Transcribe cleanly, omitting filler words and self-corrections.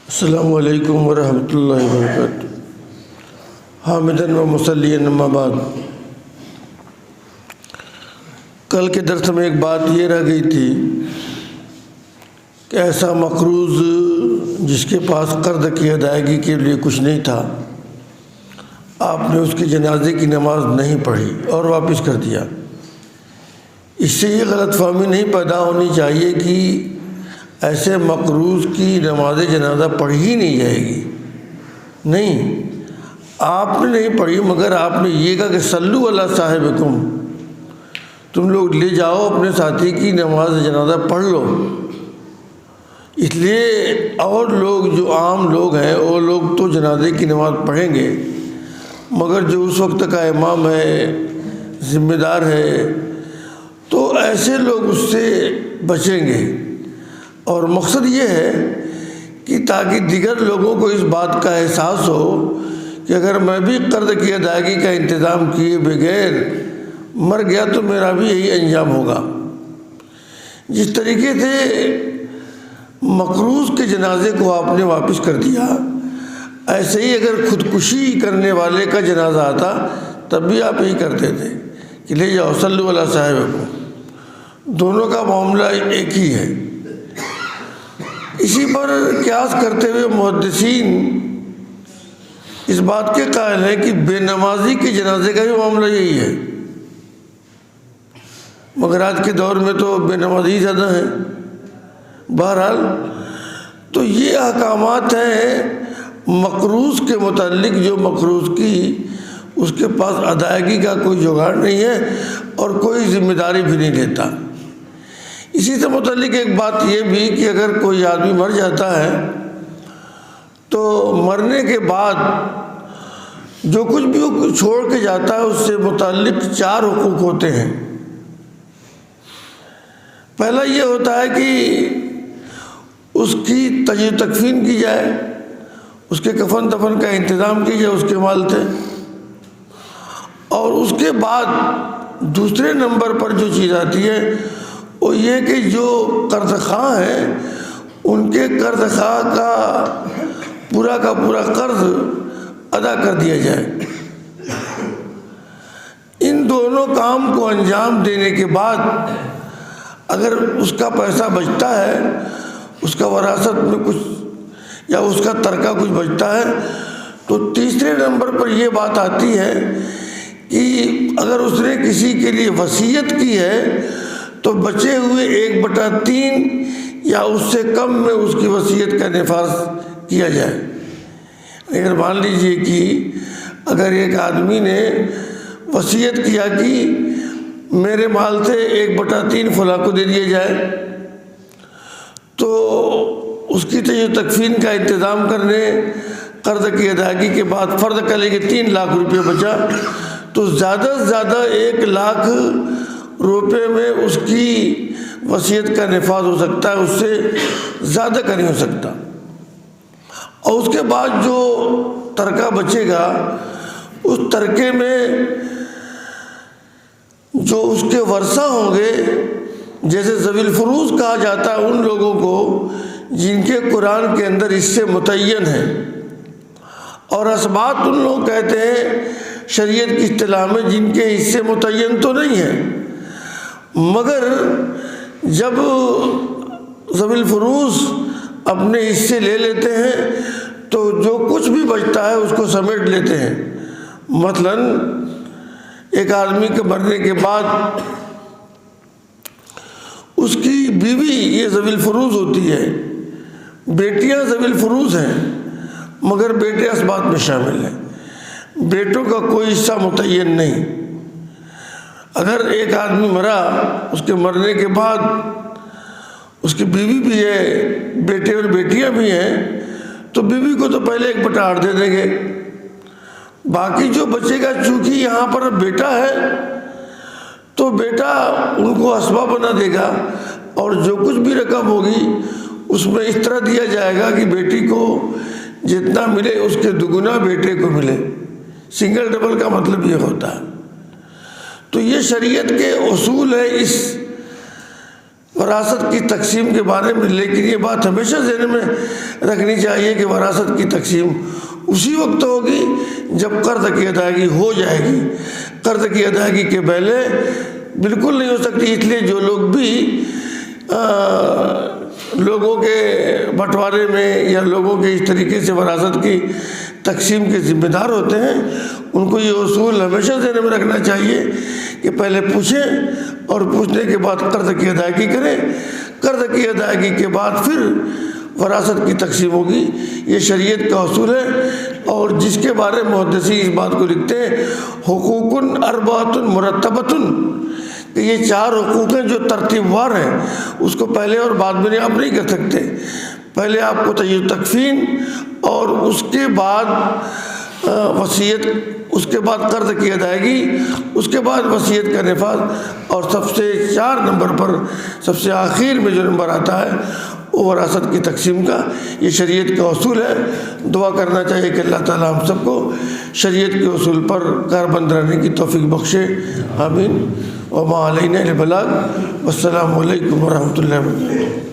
السلام علیکم ورحمۃ اللہ وبرکاتہ۔ حامدن و مصلیًا اما بعد۔ کل کے درس میں ایک بات یہ رہ گئی تھی کہ ایسا مقروض جس کے پاس قرض کی ادائیگی کے لیے کچھ نہیں تھا، آپ نے اس کے جنازے کی نماز نہیں پڑھی اور واپس کر دیا۔ اس سے یہ غلط فہمی نہیں پیدا ہونی چاہیے کہ ایسے مقروض کی نماز جنازہ پڑھی ہی نہیں جائے گی۔ نہیں، آپ نے نہیں پڑھی، مگر آپ نے یہ کہا کہ صلو علی صاحبکم، تم لوگ لے جاؤ اپنے ساتھی کی نماز جنازہ پڑھ لو۔ اس لیے اور لوگ جو عام لوگ ہیں وہ لوگ تو جنازے کی نماز پڑھیں گے، مگر جو اس وقت کا امام ہے، ذمہ دار ہے، تو ایسے لوگ اس سے بچیں گے۔ اور مقصد یہ ہے کہ تاکہ دیگر لوگوں کو اس بات کا احساس ہو کہ اگر میں بھی قرض کی ادائیگی کا انتظام کیے بغیر مر گیا تو میرا بھی یہی انجام ہوگا۔ جس طریقے سے مقروض کے جنازے کو آپ نے واپس کر دیا، ایسے ہی اگر خودکشی کرنے والے کا جنازہ آتا تب بھی آپ یہی کرتے تھے کہ لے جاؤ صلو علی صاحبکم۔ دونوں کا معاملہ ایک ہی ہے۔ اسی پر قیاس کرتے ہوئے محدثین اس بات کے قائل ہیں کہ بے نمازی کے جنازے کا بھی معاملہ یہی ہے، مگر آج کے دور میں تو بے نمازی زیادہ ہیں۔ بہرحال تو یہ احکامات ہیں مقروض کے متعلق، جو مقروض کی اس کے پاس ادائیگی کا کوئی جگاڑ نہیں ہے اور کوئی ذمہ داری بھی نہیں لیتا۔ اسی سے متعلق ایک بات یہ بھی کہ اگر کوئی آدمی مر جاتا ہے تو مرنے کے بعد جو کچھ بھی وہ چھوڑ کے جاتا ہے اس سے متعلق 4 حقوق ہوتے ہیں۔ پہلا یہ ہوتا ہے کہ اس کی تجہیز تکفین کی جائے، اس کے کفن دفن کا انتظام کیا جائے اس کے مال سے، اور اس کے بعد دوسرے نمبر پر جو چیز آتی ہے وہ یہ کہ جو قرض خواہ ہیں ان کے قرض خواہ کا پورا قرض ادا کر دیا جائے۔ ان دونوں کام کو انجام دینے کے بعد اگر اس کا پیسہ بچتا ہے، اس کا وراثت میں کچھ یا اس کا ترکہ کچھ بچتا ہے، تو تیسرے نمبر پر یہ بات آتی ہے کہ اگر اس نے کسی کے لیے وصیت کی ہے تو بچے ہوئے 1/3 یا اس سے کم میں اس کی وصیت کا نفاذ کیا جائے۔ اگر مان لیجئے کہ اگر ایک آدمی نے وصیت کیا کہ میرے مال سے 1/3 فلاں کو دے دیا جائے، تو اس کی تجہیز تکفین کا انتظام کرنے، قرض کی ادائیگی کے بعد فرض کر لیں کہ 3 لاکھ روپے بچا، تو زیادہ سے زیادہ 1 لاکھ روپے میں اس کی وصیت کا نفاذ ہو سکتا ہے، اس سے زیادہ کا نہیں ہو سکتا۔ اور اس کے بعد جو ترکہ بچے گا اس ترکے میں جو اس کے ورثہ ہوں گے، جیسے ذوی الفروض کہا جاتا ہے ان لوگوں کو جن کے قرآن کے اندر حصے متعین ہیں، اور اسباط ان لوگ کہتے ہیں شریعت کی اصطلاح میں جن کے حصے متعین تو نہیں ہیں، مگر جب ذوی الفروض اپنے حصے لے لیتے ہیں تو جو کچھ بھی بچتا ہے اس کو سمیٹ لیتے ہیں۔ مثلاً ایک آدمی کے مرنے کے بعد اس کی بیوی یہ ذوی الفروض ہوتی ہے، بیٹیاں ذوی الفروض ہیں مگر بیٹے اسباط میں شامل ہیں، بیٹوں کا کوئی حصہ متعین نہیں۔ اگر ایک آدمی مرا، اس کے مرنے کے بعد اس کی بیوی بھی ہے، بیٹے اور بیٹیاں بھی ہیں، تو بیوی کو تو پہلے 1/8 دے دیں گے، باقی جو بچے گا چونکہ یہاں پر بیٹا ہے تو بیٹا ان کو اسباب بنا دے گا، اور جو کچھ بھی رقم ہوگی اس میں اس طرح دیا جائے گا کہ بیٹی کو جتنا ملے اس کے دگنا بیٹے کو ملے۔ سنگل ڈبل کا مطلب یہ ہوتا ہے۔ تو یہ شریعت کے اصول ہے اس وراثت کی تقسیم کے بارے میں، لیکن یہ بات ہمیشہ ذہن میں رکھنی چاہیے کہ وراثت کی تقسیم اسی وقت ہوگی جب قرض کی ادائیگی ہو جائے گی۔ قرض کی ادائیگی کے پہلے بالکل نہیں ہو سکتی، اس لیے جو لوگ بھی لوگوں کے بٹوارے میں یا لوگوں کے اس طریقے سے وراثت کی تقسیم کے ذمہ دار ہوتے ہیں، ان کو یہ اصول ہمیشہ ذہن میں رکھنا چاہیے کہ پہلے پوچھیں اور پوچھنے کے بعد قرض کی ادائیگی کریں، قرض کی ادائیگی کے بعد پھر وراثت کی تقسیم ہوگی۔ یہ شریعت کا اصول ہے، اور جس کے بارے میں محدثین اس بات کو لکھتے ہیں حقوق اربعۃ مرتبۃ، کہ یہ 4 حقوق ہیں جو ترتیب وار ہیں، اس کو پہلے اور بعد میں آپ نہیں کر سکتے۔ پہلے آپ کو تجویز تکفین، اور اس کے بعد وصیت، اس کے بعد قرض کی ادائیگی، اس کے بعد وصیت کا نفاذ، اور سب سے 4 نمبر پر سب سے آخر میں جو نمبر آتا ہے وہ وراثت کی تقسیم کا۔ یہ شریعت کا اصول ہے۔ دعا کرنا چاہیے کہ اللہ تعالیٰ ہم سب کو شریعت کے اصول پر کاربند رہنے کی توفیق بخشے، آمین۔ وما علینا الا البلاغ، والسلام علیکم ورحمۃ اللہ وبرکاتہ۔